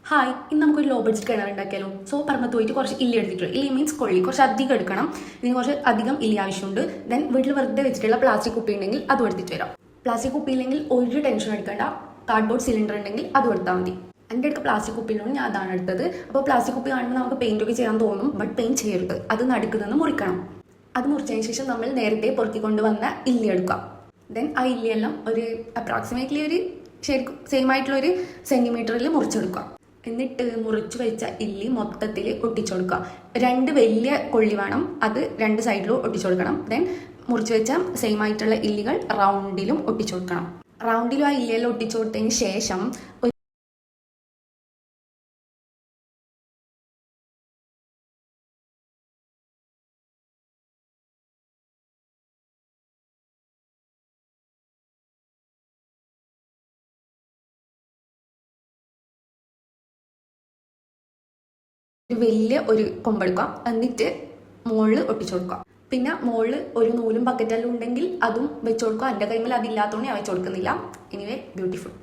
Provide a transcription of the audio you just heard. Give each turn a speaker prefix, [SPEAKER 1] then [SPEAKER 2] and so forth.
[SPEAKER 1] Hi, ഇന്ന് നമുക്കൊരു low budget കിണർ ഉണ്ടാക്കിയാലോ. സോ പറമ്പത്ത് പോയിട്ട് കുറച്ച് ഇല്ലി എടുത്തിട്ട്, ഇല്ലി മീൻസ് കൊള്ളി കുറച്ച് അധികം എടുക്കണം. ഇതിന് കുറച്ച് അധികം ഇല്ലി ആവശ്യമുണ്ട്. ദെൻ വീട്ടിൽ വെറുതെ വെച്ചിട്ടുള്ള പ്ലാസ്റ്റിക് കുപ്പി ഉണ്ടെങ്കിൽ അതും എടുത്തിട്ട് വരാം. പ്ലാസ്റ്റിക് കുപ്പി ഇല്ലെങ്കിൽ ഒരു ടെൻഷൻ എടുക്കേണ്ട, കാർഡ്ബോർഡ് സിലിണ്ടർ ഉണ്ടെങ്കിൽ അതും എടുത്താൽ മതി. എൻ്റെ അടുത്ത് പ്ലാസ്റ്റിക് കുപ്പിയിലാണ് ഞാൻ അതാണ് എടുത്തത്. അപ്പോൾ പ്ലാസ്റ്റിക് കുപ്പി കാണുമ്പോൾ നമുക്ക് പെയിൻ്റ് ഒക്കെ ചെയ്യാൻ തോന്നും, ബട്ട് പെയിൻറ്റ് ചെയ്യരുത്. അത് നടുക്കുന്നതെന്ന് മുറിക്കണം. അത് മുറിച്ചതിന് ശേഷം നമ്മൾ നേരത്തെ പൊറുക്കിക്കൊണ്ട് വന്ന ഇല്ലി എടുക്കാം. ദെൻ ആ ഇല്ലിയെല്ലാം ഒരു അപ്രോക്സിമേറ്റ്ലി ഒരു ശരിക്കും സെയിം ആയിട്ടുള്ള 1 സെൻറ്റിമീറ്ററിൽ മുറിച്ചെടുക്കാം. എന്നിട്ട് മുറിച്ച് വെച്ച ഇല്ലി മൊത്തത്തിൽ ഒട്ടിച്ചു കൊടുക്കുക. 2 വലിയ കൊള്ളി വേണം, അത് 2 സൈഡിലും ഒട്ടിച്ചു കൊടുക്കണം. ദെൻ മുറിച്ച് വെച്ച സെയിം ആയിട്ടുള്ള ഇല്ലികൾ റൗണ്ടിലും ഒട്ടിച്ചു കൊടുക്കണം. റൗണ്ടിലും ആ ഇല്ലിയെല്ലാം ഒട്ടിച്ചു കൊടുത്തതിന് ശേഷം വലിയ ഒരു കൊമ്പെടുക്കാം. എന്നിട്ട് മുകളിൽ ഒട്ടിച്ചു കൊടുക്കുക. പിന്നെ മുകളിൽ ഒരു നൂലും ബക്കറ്റെല്ലാം ഉണ്ടെങ്കിൽ അതും വെച്ച് കൊടുക്കുക. എൻ്റെ കൈമിൽ അതില്ലാത്തതുകൊണ്ട് ഞാൻ വെച്ച് കൊടുക്കുന്നില്ല. Anyway beautiful.